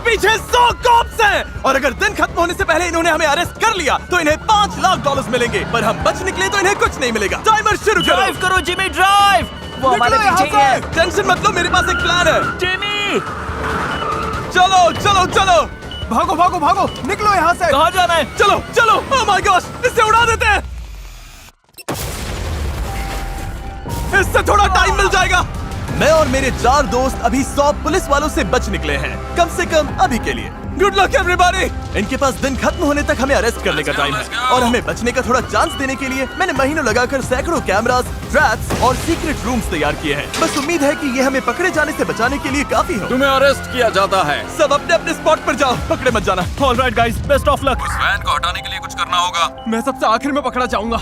पीछे 100 कॉप्स हैं और अगर दिन खत्म होने से पहले इन्होंने हमें अरेस्ट कर लिया तो इन्हें $5 लाख मिलेंगे, पर हम बच निकले तो इन्हें कुछ नहीं मिलेगा। टाइमर शुरू करो। ड्राइव करो जिमी, ड्राइव। वो हमारे पीछे ही है। टेंशन मत लो, मेरे पास एक प्लान है। जिमी, चलो चलो चलो, भागो भागो भागो, निकलो यहाँ से। कहाँ जाना है? चलो चलो। ओह माय गॉश, इससे उड़ा देते हैं। इससे थोड़ा टाइम मिल जाएगा। मैं और मेरे 4 दोस्त अभी 100 पुलिस वालों से बच निकले हैं, कम से कम अभी के लिए। Good luck everybody. इनके पास दिन खत्म होने तक हमें अरेस्ट करने का टाइम है और हमें बचने का थोड़ा चांस देने के लिए मैंने महीनों लगाकर सैकड़ों कैमरास, ट्रैप्स और सीक्रेट रूम्स तैयार किए हैं। बस उम्मीद है कि ये हमें पकड़े जाने से बचाने के लिए काफी हो। तुम्हें अरेस्ट किया जाता है। सब अपने अपने स्पॉट पर जाओ, पकड़े मत जाना। Alright guys, best of luck. उस वैन को हटाने के लिए कुछ करना होगा। मैं सबसे आखिर में पकड़ा जाऊंगा।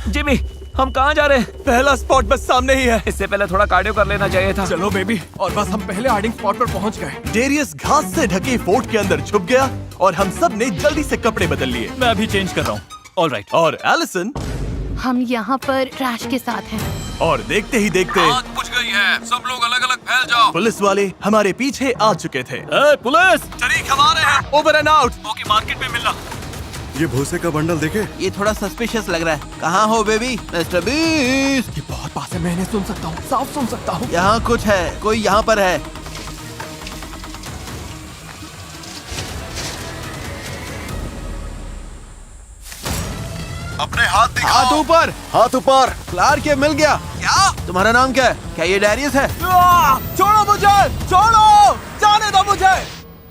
जिमी, हम कहाँ जा रहे हैं? पहला स्पॉट बस सामने ही है। इससे पहले थोड़ा कार्डियो कर लेना चाहिए था। चलो बेबी, और बस हम पहले हाइडिंग स्पॉट पर पहुंच गए। डेरियस घास से ढके फोर्ट के अंदर छुप गया और हम सब ने जल्दी से कपड़े बदल लिए। मैं अभी चेंज कर रहा हूँ। ऑलराइट। और एलिसन, हम यहाँ पर ट्रैश के साथ हैं। और देखते ही देखते आग बुझ गई है। सब लोग अलग अलग फैल जाओ। पुलिस वाले हमारे पीछे आ चुके थे। पुलिस! तरीक हमारे हैं। Over and out. Okay, market में मिलना। ये भूसे का बंडल देखे? ये थोड़ा सस्पिशियस लग रहा है। कहाँ हो बेबी? Mister beast. ये बहुत पास है, मैं इन्हें सुन सकता हूँ, साफ सुन सकता हूँ। यहाँ कुछ है, कोई यहाँ पर है। अपने हाथ दिखाओ। हाथ ऊपर। हाथ ऊपर। क्लार्क, ये मिल गया। क्या? तुम्हारा नाम क्या है? क्या ये डैरियस है? छोड़ो मुझे, छोड़ो, जाने दो मुझे।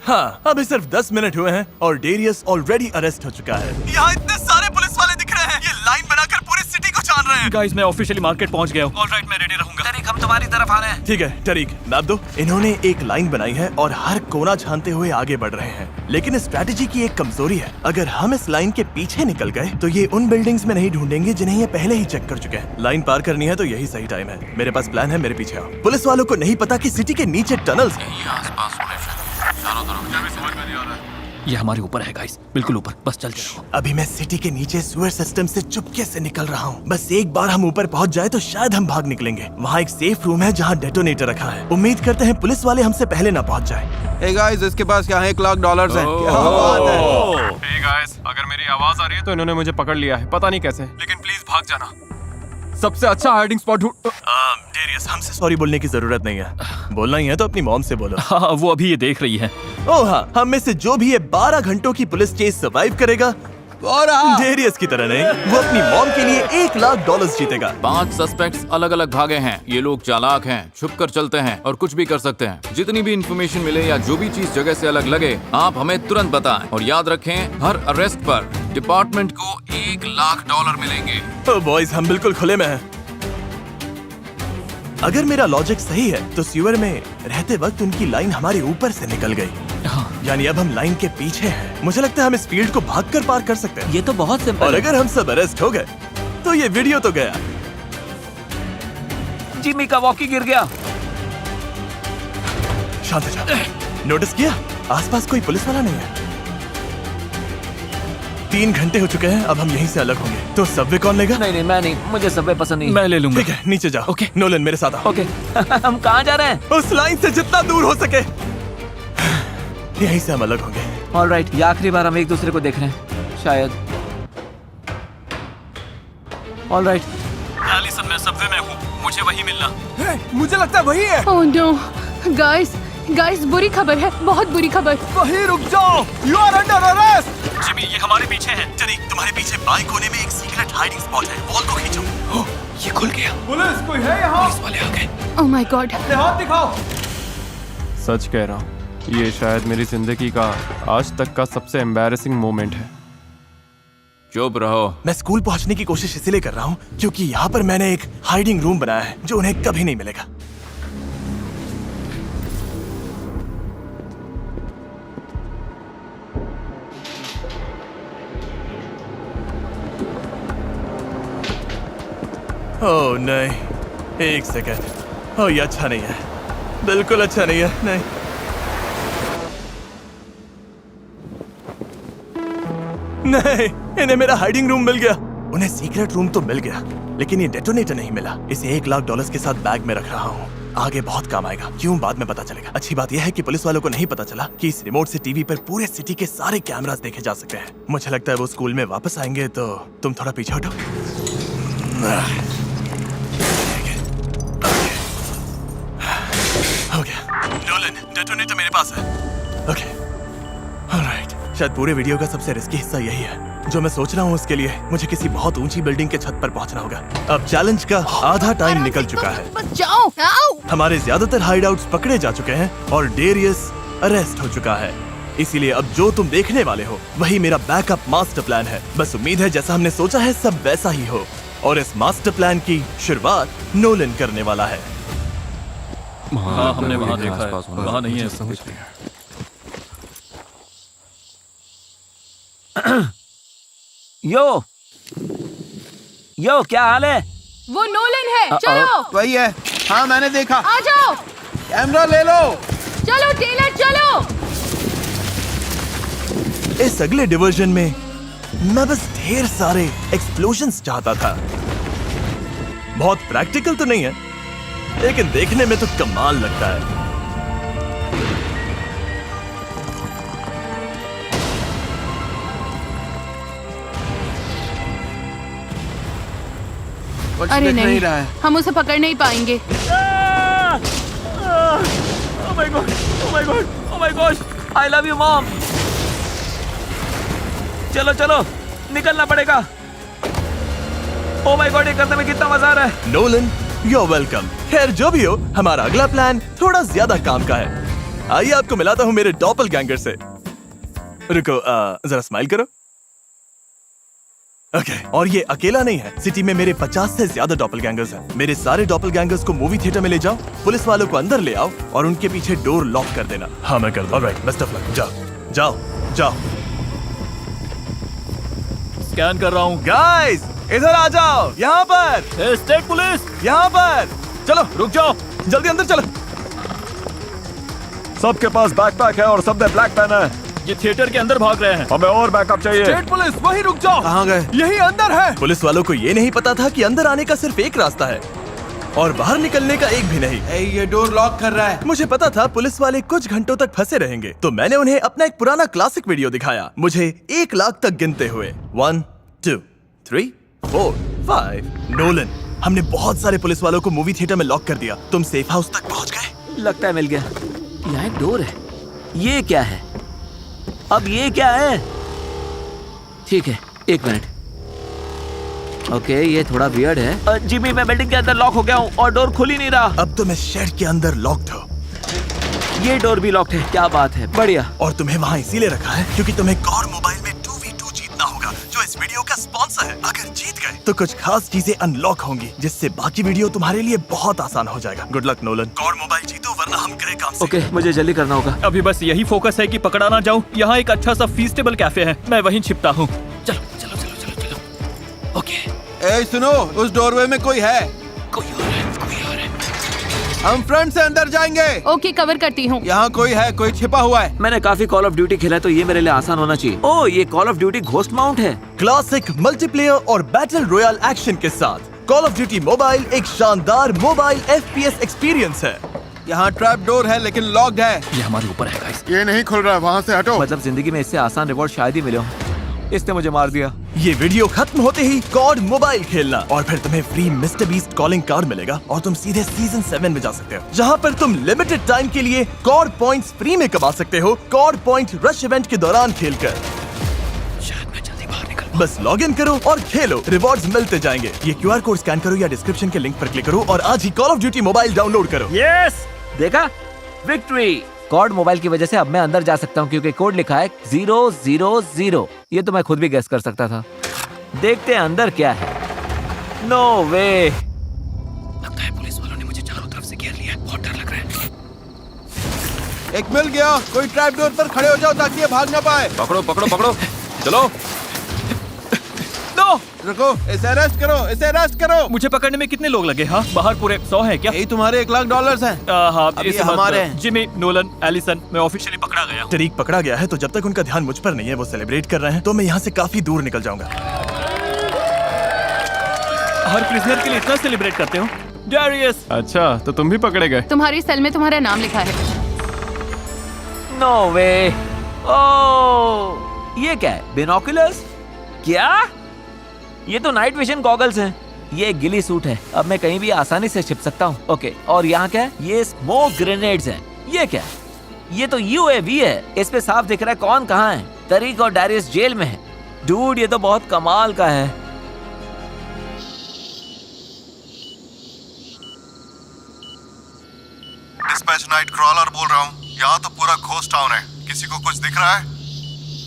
हाँ, अभी सिर्फ 10 मिनट हुए हैं और डेरियस ऑलरेडी अरेस्ट हो चुका है। यहाँ इतने सारे पुलिस वाले दिख रहे हैं, ये लाइन बनाकर पूरी सिटी को छान रहे हैं। गाइस, मैं ऑफिशियली मार्केट पहुँच गया हूँ। ऑलराइट, मैं रेडी रहूंगा। तरीक, हम तुम्हारी तरफ आ रहे हैं। ठीक है टरीक, नाप दो। इन्होंने एक लाइन बनाई है और हर कोना छानते हुए आगे बढ़ रहे हैं, लेकिन इस स्ट्रैटेजी की एक कमजोरी है। अगर हम इस लाइन के पीछे निकल गए तो ये उन बिल्डिंग्स में नहीं ढूंढेंगे जिन्हें ये पहले ही चेक कर चुके हैं। लाइन पार करनी है तो यही सही टाइम है। मेरे पास प्लान है, मेरे पीछे आओ। पुलिस वालों को नहीं पता कि सिटी के नीचे टनल्स हैं। आसपास होने चाहिए। चारों तरफ समझ में नहीं आ रहा है। ये हमारे ऊपर है गाइस, बिल्कुल ऊपर। बस चलते रहो। अभी मैं सिटी के नीचे सुअर सिस्टम से चुपके से निकल रहा हूँ। बस एक बार हम ऊपर पहुँच जाए तो शायद हम भाग निकलेंगे। वहाँ एक सेफ रूम है जहाँ डेटोनेटर रखा है। उम्मीद करते हैं पुलिस वाले हमसे पहले न पहुँच जाए। Hey guys, इसके पास यहाँ $1 लाख है। क्या बात है? Hey guys, अगर मेरी आवाज आ रही है तो इन्होंने मुझे पकड़ लिया है, पता नहीं कैसे, लेकिन प्लीज भाग जाना। सबसे अच्छा हाइडिंग स्पॉट ढूंढ। डेरियस, हमसे सॉरी बोलने की जरूरत नहीं है। बोलना ही है तो अपनी मॉम से बोलो। हाँ, वो अभी ये देख रही है। ओह हाँ, हम में से जो भी ये 12 घंटों की पुलिस चेस सर्वाइव करेगा, डेरियस की तरह नहीं, वो अपनी मॉम के लिए $1 लाख जीतेगा। 5 सस्पेक्ट्स अलग अलग भागे हैं। ये लोग चालाक हैं, छुप कर चलते हैं और कुछ भी कर सकते हैं। जितनी भी इंफॉर्मेशन मिले या जो भी चीज जगह से अलग लगे, आप हमें तुरंत बताएं। और याद रखें, हर अरेस्ट पर डिपार्टमेंट को $1 लाख मिलेंगे। ओह बॉयज, हम बिल्कुल खुले में हैं। अगर मेरा लॉजिक सही है तो सीवर में रहते वक्त उनकी लाइन हमारे ऊपर से निकल गई। यानी अब हम लाइन के पीछे हैं। मुझे लगता है हम इस फील्ड को भागकर पार कर सकते हैं। ये तो बहुत सिंपल और है। अगर हम सब अरेस्ट हो गए तो ये वीडियो तो गया। जिमी का वॉकी गिर गया। शांत हो जाओ। नोटिस किया, आसपास कोई पुलिस वाला नहीं है। 3 घंटे हो चुके हैं, अब हम यहीं से अलग होंगे। तो सबवे कौन लेगा? नहीं, मैं नहीं, मुझे सबवे पसंद नहीं। मैं ले लूंगा। ठीक है, नीचे जाओ। ओके। नोलन, मेरे साथ आओ। ओके। हम कहाँ जा रहे हैं? उस लाइन से जितना दूर हो सके। यहीं से हम अलग होंगे। ऑलराइट, ये आखिरी बार हम एक दूसरे को देख रहे हैं, शायद। ऑलराइट। एलिसन, मैं सबवे में हूँ, मुझे वही मिलना। मुझे लगता है वही है। ओह नो, गाइस, बुरी खबर है, बहुत बुरी खबर। वहीं रुक जाओ, you are under arrest. Jimmy, ये हमारे पीछे है। टरीक, तुम्हारे पीछे बाएं कोने में एक सीक्रेट हाइडिंग स्पॉट है। बॉल को खींचो। ये खुल गया। पुलिस, कोई है यहाँ? पुलिस वाले आ गए। Oh my God. हाथ दिखाओ। सच कह रहा हूँ, ये शायद मेरी जिंदगी का आज तक का सबसे एम्बैरेसिंग मोमेंट है। चुप रहो। मैं स्कूल पहुंचने की कोशिश इसलिए कर रहा हूँ क्योंकि यहाँ पर मैंने एक हाइडिंग रूम बनाया है जो उन्हें कभी नहीं मिलेगा। ओह नहीं, एक सेकंड। ओह, ये अच्छा नहीं है, बिल्कुल अच्छा नहीं है। नहीं, नहीं, इन्हें मेरा हाइडिंग रूम मिल गया। उन्हें सीक्रेट रूम तो मिल गया, लेकिन ये डेटोनेटर नहीं मिला। इसे $1 लाख के साथ बैग में रख रहा हूँ। आगे बहुत काम आएगा। क्यों, बाद में पता चलेगा। अच्छी बात यह है कि पुलिस वालों को नहीं पता चला कि इस रिमोट से टीवी पर पूरे सिटी के सारे कैमरास देखे जा सकते हैं। मुझे लगता है वो स्कूल में वापस आएंगे, तो तुम थोड़ा पीछे हटो। हो गया। नोलन, डेटोनेटर मेरे पास है। Okay, alright. शायद पूरे वीडियो का सबसे रिस्की हिस्सा यही है। जो मैं सोच रहा हूँ उसके लिए मुझे किसी बहुत ऊंची बिल्डिंग के छत पर पहुंचना होगा। अब चैलेंज का आधा टाइम निकल चुका है। बच जाओ। आओ। हमारे ज्यादातर हाइडआउट्स पकड़े जा चुके हैं और डेरियस अरेस्ट हो चुका है। इसीलिए अब जो तुम देखने वाले हो वही मेरा बैकअप मास्टर प्लान है। बस उम्मीद है जैसा हमने सोचा है सब वैसा ही हो। और इस मास्टर प्लान की शुरुआत नोलन करने वाला है। हाँ, हमने वहाँ देखा है, वहाँ नहीं है। समझ लिया। यो क्या हाल है? वो नोलन है, चलो। वही है। हाँ मैंने देखा। आ जाओ। कैमरा ले लो। चलो टेलर, चलो। इस अगले डिवीजन में मैं बस ढेर सारे एक्सप्लोजन्स चाहता था। बहुत प्रैक्टिकल तो नहीं है, लेकिन देखने में तो कमाल लगता है। कुछ अरे दिख नहीं, रहा है। हम उसे पकड़ नहीं पाएंगे। Oh my god! Oh my god! Oh my gosh! I love you, mom. चलो चलो, निकलना पड़ेगा। Oh my god! ये करने में कितना मजा आ रहा है। Nolan, you're welcome. खैर जो भी हो, हमारा अगला प्लान थोड़ा ज्यादा काम का है। आइए आपको मिलाता हूँ मेरे डॉपलगैंगर से। रुको, जरा स्माइल करो। ओके, और ये अकेला नहीं है। सिटी में मेरे 50 से ज्यादा डॉपलगैंगर्स हैं। मेरे सारे डॉपलगैंगर्स को मूवी थिएटर में ले जाओ, पुलिस वालों को अंदर ले आओ और उनके पीछे डोर लॉक कर देना। हाँ मैं कर दूँ। Alright, best of luck. जाओ जाओ जाओ। स्कैन कर रहा हूँ। गाइस इधर आ जाओ, यहाँ पर। स्टेट पुलिस, यहाँ पर चलो। रुक जाओ। जल्दी अंदर चलो। सबके पास बैकपैक है और सबने ब्लैक पहना है। ये थिएटर के अंदर भाग रहे हैं। हमें और बैकअप चाहिए। स्टेट पुलिस, वहीं रुक जाओ। कहाँ गए? यही अंदर है। पुलिस वालों को ये नहीं पता था कि अंदर आने का सिर्फ एक रास्ता है और बाहर निकलने का एक भी नहीं। ये डोर लॉक कर रहा है। मुझे पता था पुलिस वाले कुछ घंटों तक फंसे रहेंगे, तो मैंने उन्हें अपना एक पुराना क्लासिक वीडियो दिखाया, मुझे 1 लाख तक गिनते हुए। 1 2 3 4 5। नोलन, हमने बहुत सारे पुलिस वालों को मूवी थिएटर में लॉक कर दिया। तुम सेफ हाउस तक पहुंच गए? लगता है मिल गया। यहाँ एक डोर है। ये क्या है? अब ये क्या है? ठीक है, 1 मिनट। ओके, ये थोड़ा वियर्ड है। जिमी, मैं बिल्डिंग के अंदर लॉक हो गया हूँ और डोर खुल ही नहीं रहा। अब तो मैं शेड के अंदर लॉक्ड हो। ये डोर भी लॉक्ड है। क्या बात है, बढ़िया। और तुम्हें वहाँ इसीलिए रखा है क्योंकि तुम्हें कॉर मोबाइल में 2v2 जीतना होगा, जो इस वीडियो का स्पॉन्सर है। अगर जीत गए तो कुछ खास चीजें अनलॉक होंगी, जिससे बाकी वीडियो तुम्हारे लिए बहुत आसान हो जाएगा। Good luck Nolan. कॉर मोबाइल जीतो वरना हम गए काम से। ओके, मुझे जल्दी करना होगा। अभी बस यही फोकस है कि पकड़ा ना जाऊं। यहाँ एक अच्छा सा फीस्टेबल कैफे है, मैं वहीं छिपता हूँ। चलो चलो चलो चलो चलो। ओके, ए सुनो, उस डोरवे में कोई है। कोई और है, कोई और है। हम फ्रंट से अंदर जाएंगे। ओके, कवर करती हूँ। यहाँ कोई है, कोई छिपा हुआ है। मैंने काफी कॉल ऑफ ड्यूटी खेला है, तो ये मेरे लिए आसान होना चाहिए। ओह, ये call of duty ghost mount है। क्लासिक मल्टीप्लेयर और बैटल रॉयल एक्शन के साथ कॉल ऑफ ड्यूटी मोबाइल एक शानदार मोबाइल FPS एक्सपीरियंस है। यहाँ ट्रैप डोर है लेकिन लॉक्ड है। ये हमारे ऊपर है गाइस। ये नहीं खुल रहा, वहाँ से हटो। मतलब जिंदगी में इससे आसान रिवॉर्ड शायद ही मिले हो। इसने मुझे मार दिया। ये वीडियो खत्म होते ही कॉड मोबाइल खेलना और फिर तुम्हें free mister beast calling card मिलेगा और तुम सीधे सीजन 7 में जा सकते हो, जहाँ पर तुम लिमिटेड टाइम के लिए कॉड पॉइंट्स फ्री में कमा सकते हो, कॉड पॉइंट रश इवेंट के दौरान खेलकर। शायद मैं जल्दी बाहर निकल। बस लॉग इन करो और खेलो, रिवॉर्ड्स मिलते जाएंगे। ये QR कोड स्कैन करो या डिस्क्रिप्शन के लिंक पर क्लिक करो और आज ही Call of Duty Mobile download करो। यस, देखा, विक्ट्री। कॉड मोबाइल की वजह से अब मैं अंदर जा सकता हूँ क्योंकि कोड लिखा है 000। ये तो मैं खुद भी गेस कर सकता था। देखते हैं अंदर क्या है। नो वे। लगता है पुलिस वालों ने मुझे चारों तरफ से घेर लिया है। बहुत डर लग रहा है। एक मिल गया। कोई ट्रैप डोर पर खड़े हो जाओ ताकि ये भाग ना पाए। पकड़ो पकड़ो पकड़ो, चलो। रुको, इसे अरेस्ट करो, इसे अरेस्ट करो। मुझे पकड़ने में कितने लोग लगे? हाँ, बाहर पूरे 100 हैं क्या? यही तुम्हारे $1 लाख हैं। हाँ, अभी इस हमारे वक्त हैं। जिमी, नोलन, एलिसन, मैं ऑफिशियली पकड़ा गया हूँ। टरीक पकड़ा गया है, तो जब तक उनका ध्यान मुझ पर नहीं है, वो सेलिब्रेट कर रहे हैं, तो मैं यहाँ से काफी दूर निकल जाऊंगा। हर प्रिजनर के लिए इतना सेलिब्रेट करते हो? डैरियस। अच्छा तो तुम भी पकड़े गए। तुम्हारी सेल में तुम्हारा नाम लिखा है। नो वे। ओह, ये क्या है? बिनोकुलर्स? क्या? ये तो नाइट विजन गॉगल्स हैं। ये एक गिली सूट है, अब मैं कहीं भी आसानी से छिप सकता हूँ। ओके, और यहाँ क्या है? ये स्मोक ग्रेनेड्स हैं। ये क्या है? ये तो यूएवी है। इस पे साफ दिख रहा है कौन कहाँ है। तरीक और डैरियस जेल में है। डूड, ये तो बहुत कमाल का है। डिस्पैच नाइट क्रॉलर बोल रहा हूँ। यहाँ तो पूरा घोस्ट टाउन है। किसी को कुछ दिख रहा है?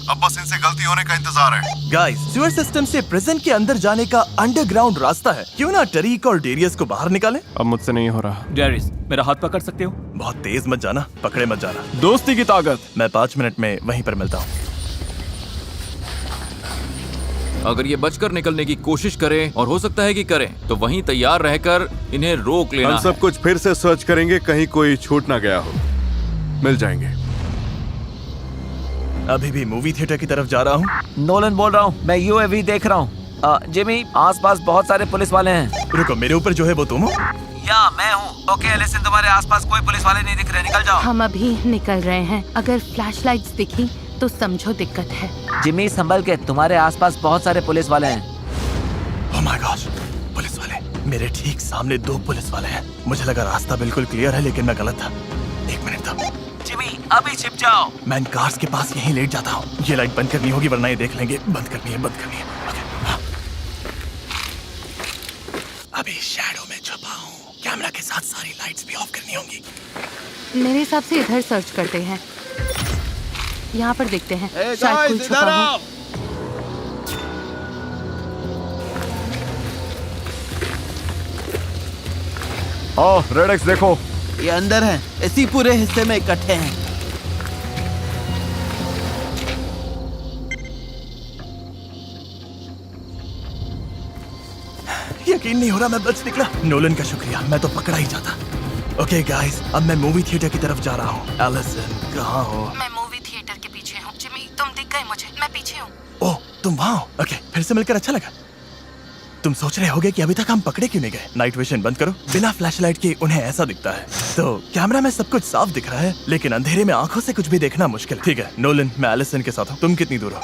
अब बस इनसे गलती होने का इंतजार है। गाइस, सीवर सिस्टम से प्रिजन के अंदर जाने का अंडरग्राउंड रास्ता है। क्यों ना टरीक और डेरियस को बाहर निकालें? अब मुझसे नहीं हो रहा। डैरियस, मेरा हाथ पकड़ सकते हो? बहुत तेज मत जाना, पकड़े मत जाना। दोस्ती की ताकत। मैं 5 मिनट में वहीं पर मिलता हूँ। अगर ये बचकर निकलने की कोशिश करें, और हो सकता है कि करें, तो वहीं तैयार रहकर इन्हें रोक लेना हम सब है। कुछ फिर से सर्च करेंगे, कहीं कोई छूट ना गया हो। मिल जाएंगे। अभी भी मूवी थिएटर की तरफ जा रहा हूँ। नोलन बोल रहा हूँ, मैं यूएवी देख रहा हूँ। जिमी, आसपास बहुत सारे पुलिस वाले हैं। रुको, मेरे ऊपर जो है वो तुम हो? या मैं हूँ। ओके एलिसन, तुम्हारे आसपास कोई पुलिस वाले नहीं दिख रहे, निकल जाओ। हम अभी निकल रहे हैं। अगर फ्लैशलाइट्स दिखी तो समझो दिक्कत है। जिमी, संभल के, तुम्हारे आसपास बहुत सारे पुलिस वाले हैं। ओह माय गॉड, पुलिस वाले! मेरे ठीक सामने 2 पुलिस वाले हैं। मुझे लगा रास्ता बिल्कुल क्लियर है, लेकिन मैं गलत था। 1 मिनट था। जिमी, अभी छिप जाओ। मैं इन कार्स के पास यहीं लेट जाता हूँ। ये लाइट बंद करनी होगी, वरना ये देख लेंगे। बंद करनी है, बंद करनी है। ओके, हाँ। अभी शैडो में छुपा हूँ। कैमरा के साथ सारी लाइट्स भी ऑफ करनी होंगी। मेरे हिसाब से इधर सर्च करते हैं। यहाँ पर देखते हैं, शायद कोई छुपा हो। रेड एक्स देखो। ये अंदर है, इसी पूरे हिस्से में इकट्ठे हैं। यकीन नहीं हो रहा मैं बच निकला। नोलन का शुक्रिया, मैं तो पकड़ा ही जाता। ओके गाइस, अब मैं मूवी थिएटर की तरफ जा रहा हूँ। एलिसन, कहाँ हो? मैं मूवी थिएटर के पीछे हूँ। जिमी, तुम दिख गए मुझे, मैं पीछे हूँ। ओह, तुम वहाँ हो? ओके, फिर से मिलकर अच्छा लगा। तुम सोच रहे होगे कि अभी तक हम पकड़े क्यों नहीं गए? नाइट विजन बंद करो। बिना फ्लैशलाइट के उन्हें ऐसा दिखता है। तो कैमरा में सब कुछ साफ दिख रहा है, लेकिन अंधेरे में आंखों से कुछ भी देखना मुश्किल। ठीक है नोलन, मैं एलिसन के साथ हूँ। तुम कितनी दूर हो?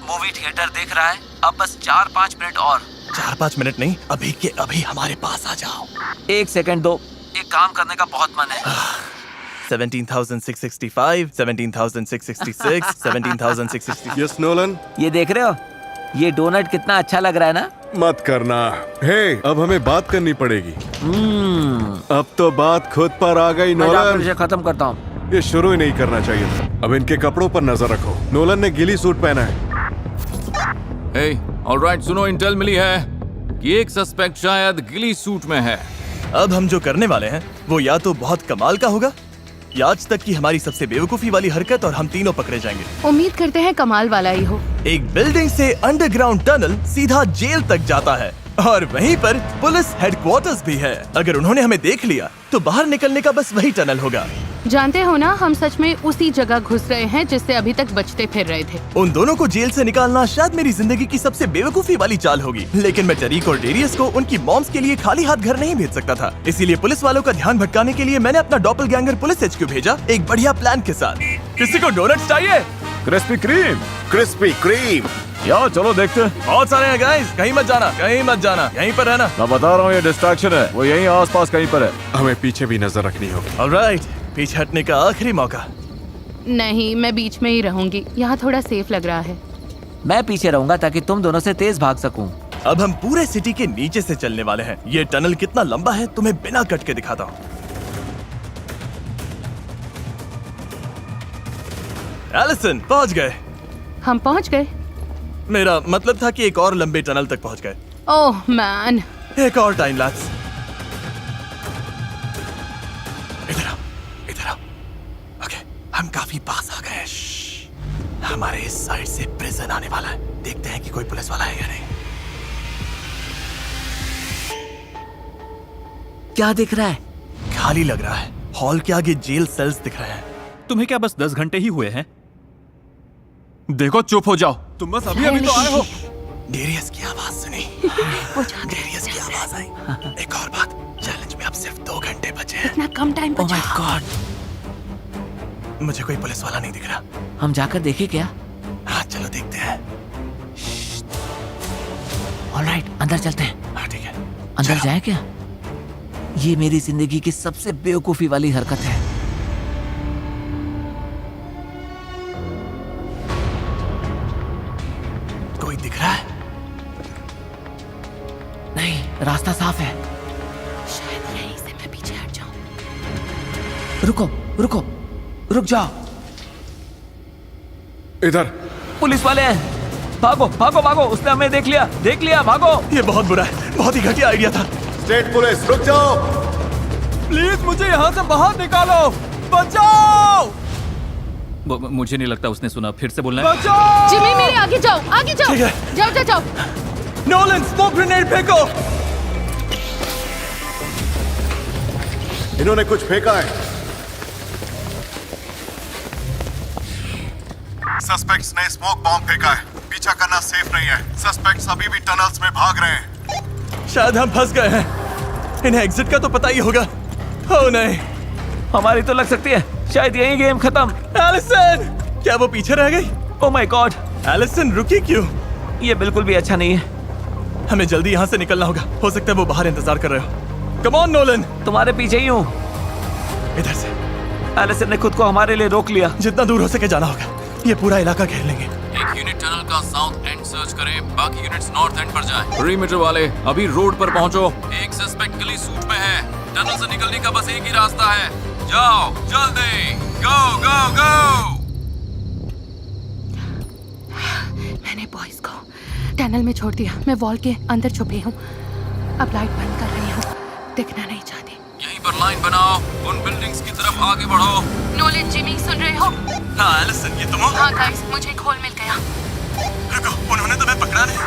मूवी थिएटर देख रहा है। अब बस 4-5 मिनट और। 4-5 मिनट नहीं, अभी के अभी हमारे पास आ जाओ। 1 सेकंड दो, एक काम करने का बहुत मन है। 17,665, 17,666, 17,666। यस नोलन, ये देख रहे हो? ये डोनट कितना अच्छा लग रहा है ना? मत करना। हे, अब हमें बात करनी पड़ेगी। अब तो बात खुद पर आ गई मैं जाकर नोलन। इसे खत्म करता हूँ। ये शुरू ही नहीं करना चाहिए था। अब इनके कपड़ों पर नजर रखो। नोलन ने गिली सूट पहना है। हे, ऑलराइट, सुनो, इंटेल मिली है कि एक सस्पेक्ट शायद गिली सूट में है। अब हम जो करने वाले हैं वो या तो बहुत कमाल का होगा, या आज तक की हमारी सबसे बेवकूफी वाली हरकत, और हम तीनों पकड़े जाएंगे। उम्मीद करते हैं कमाल वाला ही हो। एक बिल्डिंग से अंडरग्राउंड टनल सीधा जेल तक जाता है, और वहीं पर पुलिस हेडक्वार्टर्स भी है। अगर उन्होंने हमें देख लिया तो बाहर निकलने का बस वही टनल होगा। जानते हो ना, हम सच में उसी जगह घुस रहे हैं जिससे अभी तक बचते फिर रहे थे। उन दोनों को जेल से निकालना शायद मेरी जिंदगी की सबसे बेवकूफी वाली चाल होगी, लेकिन मैं टरीक और डेरियस को उनकी मॉम्स के लिए खाली हाथ घर नहीं भेज सकता था। इसीलिए पुलिस वालों का ध्यान भटकाने के लिए मैंने अपना डॉपलगैंगर पुलिस HQ भेजा, एक बढ़िया प्लान के साथ। किसी को डोनट्स चाहिए? Crispy cream. Crispy cream. यार चलो देखते हैं। बहुत सारे हैं गाइस, कहीं मत जाना, कहीं मत जाना, यहीं पर रहना। मैं बता रहा हूँ, ये डिस्ट्रैक्शन है। वो यहीं आसपास कहीं पर है। हमें पीछे भी नजर रखनी होगी। ऑलराइट, पीछे हटने का आखिरी मौका। नहीं, मैं बीच में ही रहूंगी, यहाँ थोड़ा सेफ लग रहा है। मैं पीछे रहूंगा ताकि तुम दोनों से तेज भाग सकूं। अब हम पूरे सिटी के नीचे से चलने वाले हैं। ये टनल कितना लंबा है तुम्हें बिना कट के दिखाता हूँ। एलिसन, पहुंच गए। हम पहुंच गए। मेरा मतलब था कि एक और लंबे टनल तक पहुंच गए। ओह मैन, एक और टाइम लैप्स। इधर आओ, इधर आओ। ओके, हम काफी पास आ गए। हमारे इस साइड से प्रिजन आने वाला है। देखते हैं कि कोई पुलिस वाला है या नहीं। क्या दिख रहा है? खाली लग रहा है। हॉल के आगे जेल सेल्स दिख रहे हैं। तुम्हें क्या बस 10 घंटे ही हुए हैं? देखो, चुप हो जाओ। तुम बस अभी अभी तो आए हो। डेरियस की आवाज सुनी। डेरियस की आवाज आवाज आई। एक और बात, चैलेंज में अब सिर्फ 2 घंटे बचे हैं। इतना कम टाइम ओह बचा। माय गॉड, मुझे कोई पुलिस वाला नहीं दिख रहा। हम जाकर देखें क्या? हाँ चलो देखते हैं। ऑलराइट, अंदर चलते हैं। हाँ ठीक है। अंदर चलो। जाए क्या? ये मेरी जिंदगी की सबसे बेवकूफी वाली हरकत है। कोई दिख रहा है? नहीं, रास्ता साफ है। शायद यहीं से मैं पीछे हट जाऊं। रुको रुको, रुक जाओ। इधर। पुलिस वाले हैं। भागो भागो भागो, उसने हमें देख लिया, भागो। ये बहुत बुरा है, बहुत ही घटिया आइडिया था। स्टेट पुलिस रुक जाओ। प्लीज मुझे यहाँ से बाहर निकालो, बचाओ मुझे नहीं लगता उसने सुना। फिर से बोलना है। बचाओ। जिमी मेरे आगे जाओ, आगे जाओ। ठीक है। जाओ जाओ जाओ। नोलन स्मोक ग्रेनेड फेंको। इन्होंने कुछ फेंका है। सस्पेक्ट्स ने स्मोक बॉम्ब फेंका है। पीछा करना सेफ नहीं है। सस्पेक्ट्स अभी भी टनल्स में भाग रहे हैं। शायद हम फंस गए हैं। इन्हें एग्जिट का तो पता ही होगा। ओह नहीं। हमारी तो लग सकती है। शायद यही गेम खत्म। एलिसन, क्या वो पीछे रह गई? ओह माय गॉड, एलिसन रुकी क्यों? ये बिल्कुल भी अच्छा नहीं है। हमें जल्दी यहाँ से निकलना होगा। हो सकता है वो बाहर इंतजार कर रहे हो। Come on Nolan. तुम्हारे पीछे ही हूँ। इधर से। एलिसन ने खुद को हमारे लिए रोक लिया। जितना दूर हो सके जाना होगा। ये पूरा इलाका घेर लेंगे। एक यूनिट टनल का साउथ एंड सर्च करें, बाकी यूनिट्स नॉर्थ एंड पर जाएं। पेरीमीटर वाले अभी रोड पर पहुंचो। एक सस्पेक्ट गली सूट में है। टनल से निकलने का बस एक ही रास्ता है। जाओ जल्दी, गो गो गो। मैंने बॉयज को टनल में छोड़ दिया। मैं वॉल के अंदर छुपी हूँ। अब लाइट बंद कर रही हूँ। दिखना नहीं चाहती। यहीं पर लाइन बनाओ, उन बिल्डिंग्स की तरफ आगे बढ़ो। नोलन, जिमी, सुन रहे हो? हाँ एलिसन, ये तुम हो? हाँ गाइस, मुझे एक होल मिल गया। रुको, उन्होंने तुम्हें पकड़ा नहीं?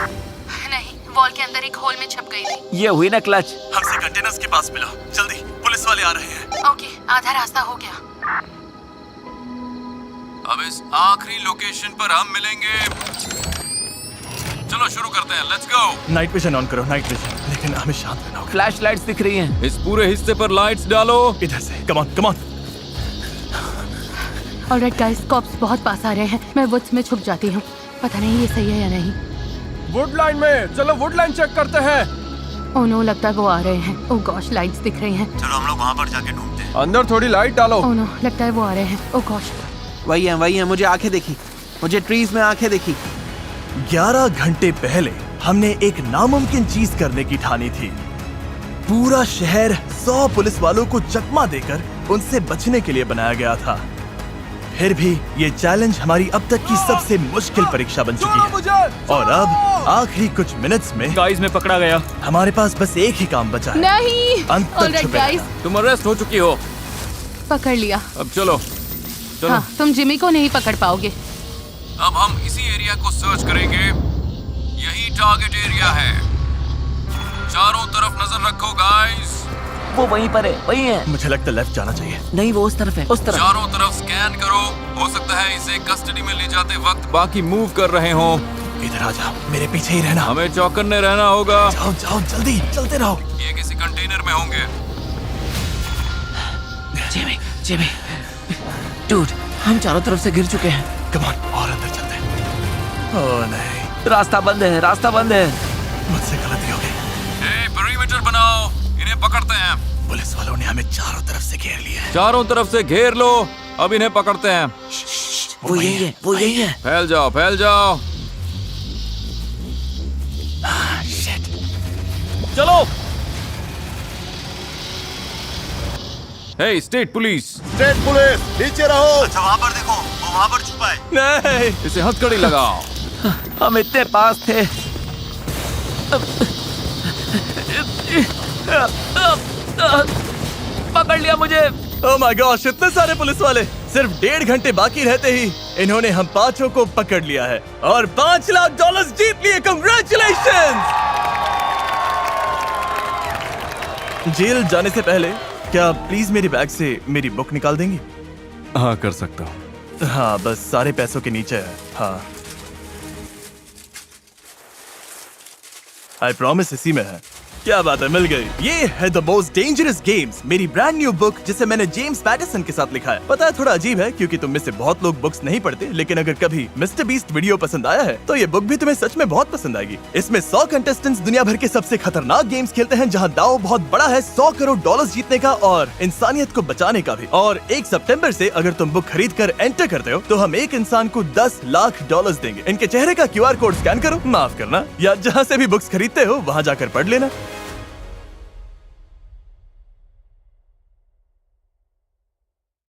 नहीं, वॉल के अंदर एक होल में छप गई थी। ये हुई ना क्लच। हमसे कंटेनर्स के पास मिलो, जल्दी, पुलिस वाले आ रहे हैं। ओके, आधा रास्ता हो गया। अब इस आखिरी लोकेशन पर हम मिलेंगे। चलो शुरू करते हैं, let's go. Night vision on करो, नाइट विजन। लेकिन हमें शांत रहना होगा। फ्लैश लाइट्स दिख रही हैं। इस पूरे हिस्से पर लाइट्स डालो। इधर से, come on come on. Alright guys, cops बहुत पास आ रहे हैं। मैं वुड्स में छुप जाती हूँ। पता नहीं ये सही है या नहीं। वुड लाइन में, चलो वुड लाइन चेक करते हैं। ओह नो, लगता है वो आ रहे हैं। ओह गॉश, लाइट्स दिख रही हैं। चलो हम लोग वहाँ पर जाके ढूंढते हैं। अंदर थोड़ी लाइट डालो। ओह नो, लगता है वो आ रहे हैं। ओह गॉश। वही है, मुझे आंखें देखी। मुझे ट्रीज में आंखें देखी। 11 घंटे पहले हमने एक नामुमकिन चीज करने की ठानी थी। पूरा शहर 100 पुलिस वालों को चकमा देकर उनसे बचने के लिए बनाया गया था। फिर भी ये चैलेंज हमारी अब तक की सबसे मुश्किल परीक्षा बन चुकी है। और अब आखिरी कुछ मिनट्स में गाइस में पकड़ा गया। हमारे पास बस एक ही काम बचा है। नहीं। अंत तक ऑलराइट छुपे गाइस, तुम अरेस्ट हो चुकी हो। पकड़ लिया। अब चलो चलो। हाँ, तुम जिमी को नहीं पकड़ पाओगे। अब हम इसी एरिया को सर्च करेंगे। यही टारगेट एरिया है। चारों तरफ नजर रखो गाइस। वो वहीं पर है, वहीं है। मुझे लगता है लेफ्ट जाना चाहिए। नहीं, वो उस तरफ है, उस तरफ। चारों तरफ स्कैन करो। हो सकता है इसे कस्टडी में ले जाते वक्त बाकी मूव कर रहे हो। इधर आ जाओ, मेरे पीछे ही रहना। हमें चौकन्ने रहना होगा। जाओ जाओ जल्दी, चलते रहो। ये किसी कंटेनर में होंगे। जिमी, जिमी, डूड, हम चारों तरफ से घिर चुके हैं। कम ऑन, और अंदर चलते हैं। ओह नहीं, रास्ता बंद है, रास्ता बंद है। मुझसे गलती हो गई। पेरीमीटर बनाओ, इन्हें पकड़ते हैं। पुलिस वालों ने हमें चारों तरफ से घेर लिया है। चारों तरफ से घेर लो, अब इन्हें पकड़ते हैं। वो यही है, वो यही है। फैल जाओ, फैल जाओ। शिट। चलो। हे स्टेट पुलिस, स्टेट पुलिस नीचे रहो। अच्छा वहाँ पर देखो, वो वहाँ पर छुपा है। नहीं, इसे हथकड़ी लगाओ। हम इतने पास थे। पकड़ लिया मुझे। ओह माय गॉश, इतने सारे पुलिस वाले। सिर्फ 1.5 घंटे बाकी रहते ही इन्होंने हम 5 को पकड़ लिया है और $5 लाख जीत लिए। कांग्रेचुलेशंस। जेल जाने से पहले क्या प्लीज मेरी बैग से मेरी बुक निकाल देंगी? हाँ कर सकता हूँ। हाँ, बस सारे पैसों के नीचे है। हाँ, आई प्रॉमिस इसी में है। क्या बात है, मिल गई। ये है द मोस्ट डेंजरस गेम्स, मेरी ब्रांड न्यू बुक जिसे मैंने जेम्स पैटरसन के साथ लिखा है। पता है थोड़ा अजीब है क्योंकि तुम में से बहुत लोग बुक्स नहीं पढ़ते, लेकिन अगर कभी मिस्टर बीस्ट वीडियो पसंद आया है तो ये बुक भी तुम्हें सच में बहुत पसंद आएगी। इसमें 100 कंटेस्टेंट्स दुनिया भर के सबसे खतरनाक गेम्स खेलते हैं जहाँ दाव बहुत बड़ा है, 100 करोड़ डॉलर्स जीतने का और इंसानियत को बचाने का भी। और 1 सितंबर से अगर तुम बुक खरीद कर एंटर करते हो तो हम एक इंसान को 10 लाख डॉलर्स देंगे। इनके चेहरे का QR कोड स्कैन करो, माफ करना, या जहाँ से भी बुक्स खरीदते हो वहाँ जाकर पढ़ लेना।